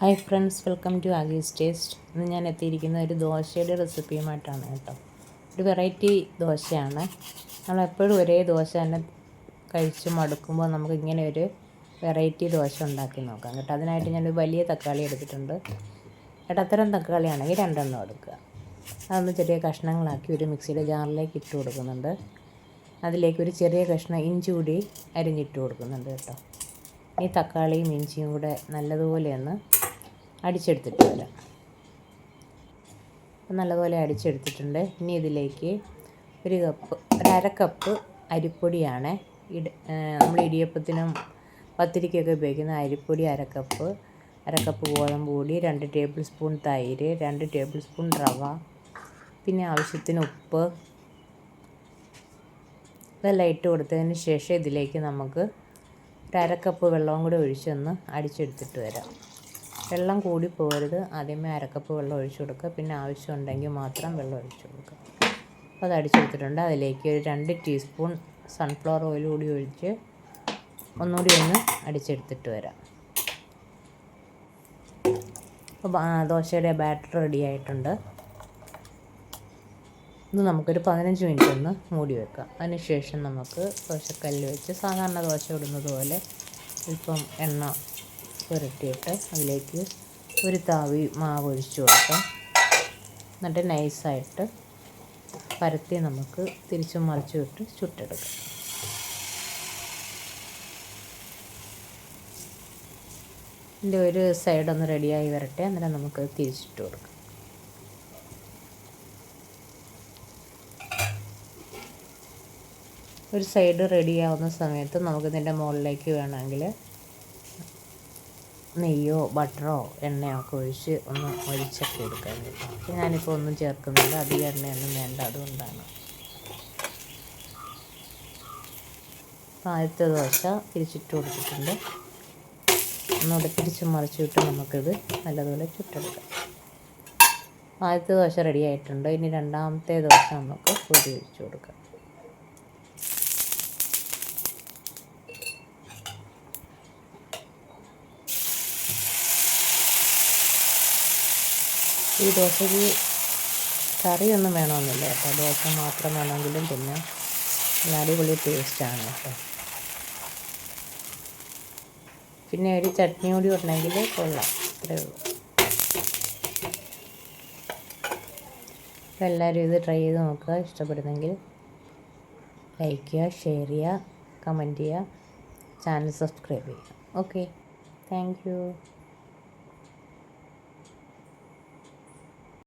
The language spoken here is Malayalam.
Hi friends, welcome to Aagee's taste. ഇന്ന് ഞാൻ എത്തിയിരിക്കുന്ന ഒരു ദോശയുടെ റെസിപ്പിയുമായിട്ടാണ് കേട്ടോ. ഒരു വെറൈറ്റി ദോശയാണ്. നമ്മളെപ്പോഴും ഒരേ ദോശ തന്നെ കഴിച്ച് മടുക്കുമ്പോൾ നമുക്ക് ഇങ്ങനെ ഒരു വെറൈറ്റി ദോശ ഉണ്ടാക്കി നോക്കാം കേട്ടോ. അതിനായിട്ട് ഞാനൊരു വലിയ തക്കാളി എടുത്തിട്ടുണ്ട്. ഇടത്തരം തക്കാളിയാണെങ്കിൽ 2 എടുക്കുക. അതൊന്ന് ചെറിയ കഷ്ണങ്ങളാക്കി ഒരു മിക്സിയുടെ ജാറിലേക്ക് ഇട്ട് കൊടുക്കുന്നുണ്ട്. അതിലേക്ക് ഒരു ചെറിയ കഷ്ണം ഇഞ്ചി കൂടി അരിഞ്ഞിട്ട് കൊടുക്കുന്നുണ്ട് കേട്ടോ. ഈ തക്കാളിയും ഇഞ്ചിയും കൂടെ നല്ലതുപോലെ ഒന്ന് അടിച്ചെടുത്തിട്ട് വരാം. നല്ലപോലെ അടിച്ചെടുത്തിട്ടുണ്ട്. ഇനി ഇതിലേക്ക് ഒരു അര കപ്പ് അരിപ്പൊടിയാണ്. നമ്മൾ ഇടിയപ്പത്തിനും പത്തിരിക്കൊക്കെ ഉപയോഗിക്കുന്ന അരിപ്പൊടി അര കപ്പ് ഗോതമ്പ് പൊടി, 2 ടേബിൾ സ്പൂൺ തൈര്, 2 ടേബിൾ സ്പൂൺ റവ, പിന്നെ ആവശ്യത്തിന് ഉപ്പ്, ഇതെല്ലാം ഇട്ട് കൊടുത്തതിന് ശേഷം ഇതിലേക്ക് നമുക്ക് അര കപ്പ് വെള്ളവും കൂടി ഒഴിച്ചൊന്ന് അടിച്ചെടുത്തിട്ട് വരാം. വെള്ളം കൂടി പോകരുത്. ആദ്യമേ അര കപ്പ് വെള്ളം ഒഴിച്ചു കൊടുക്കുക, പിന്നെ ആവശ്യമുണ്ടെങ്കിൽ മാത്രം വെള്ളം ഒഴിച്ചു കൊടുക്കുക. അപ്പോൾ അത് അടിച്ചെടുത്തിട്ടുണ്ട്. അതിലേക്ക് ഒരു 2 ടീസ്പൂൺ സൺഫ്ലവർ ഓയിൽ കൂടി ഒഴിച്ച് ഒന്നുകൂടി ഒന്ന് അടിച്ചെടുത്തിട്ട് വരാം. അപ്പോൾ ദോശയുടെ ബാറ്റർ റെഡി ആയിട്ടുണ്ട്. ഇത് നമുക്കൊരു 15 മിനിറ്റ് ഒന്ന് മൂടി വെക്കാം. അതിനുശേഷം നമുക്ക് ദോശക്കല്ല് വെച്ച് സാധാരണ ദോശ ഇടുന്നത് പോലെ അല്പം എണ്ണ പുരട്ടിയിട്ട് അതിലേക്ക് ഒരു താവി മാവ് ഒഴിച്ചു കൊടുക്കാം. എന്നിട്ട് നൈസായിട്ട് പരത്തി നമുക്ക് തിരിച്ചും മറിച്ചും ഇട്ട് ചുട്ടെടുക്കാം. ഇതിൻ്റെ ഒരു സൈഡൊന്ന് റെഡിയായി വരട്ടെ, അന്നേരം നമുക്ക് തിരിച്ചിട്ട് കൊടുക്കാം. ഒരു സൈഡ് റെഡിയാവുന്ന സമയത്ത് നമുക്കിതിൻ്റെ മുകളിലേക്ക് വേണമെങ്കിൽ നെയ്യോ ബട്ടറോ എണ്ണയോ ഒക്കെ ഒഴിച്ച് ഒന്ന് ഒഴിച്ചൊക്കെ കൊടുക്കാൻ പറ്റും. അപ്പോൾ ഞാനിപ്പോൾ ഒന്നും ചേർക്കുന്നില്ല, അധികം എണ്ണയൊന്നും വേണ്ട, അതുകൊണ്ടാണ്. ആദ്യത്തെ ദോശ തിരിച്ചിട്ട് കൊടുത്തിട്ടുണ്ട്. ഒന്നുകൂടെ തിരിച്ച് മറിച്ചിട്ട് നമുക്കിത് നല്ലതുപോലെ ചുട്ടെടുക്കാം. ആദ്യത്തെ ദോശ റെഡി ആയിട്ടുണ്ട്. ഇനി രണ്ടാമത്തെ ദോശ നമുക്ക് പൊടി ഒഴിച്ച് കൊടുക്കാം. ഈ ദോശയ്ക്ക് കറിയൊന്നും വേണമെന്നില്ല കേട്ടോ. ദോശ മാത്രം വേണമെങ്കിലും പിന്നെ നല്ല അടിപൊളി ടേസ്റ്റാണ് കേട്ടോ. പിന്നെ ഒരു ചട്നി കൂടി ഉണ്ടെങ്കിൽ കൊള്ളാം. അത്രയേ ഉള്ളൂ. അപ്പോൾ എല്ലാവരും ഇത് ട്രൈ ചെയ്ത് നോക്കുക. ഇഷ്ടപ്പെടുന്നെങ്കിൽ ലൈക്ക് ചെയ്യുക, ഷെയർ ചെയ്യുക, കമൻറ്റ് ചെയ്യുക, ചാനൽ സബ്സ്ക്രൈബ് ചെയ്യുക. Okay, thank you.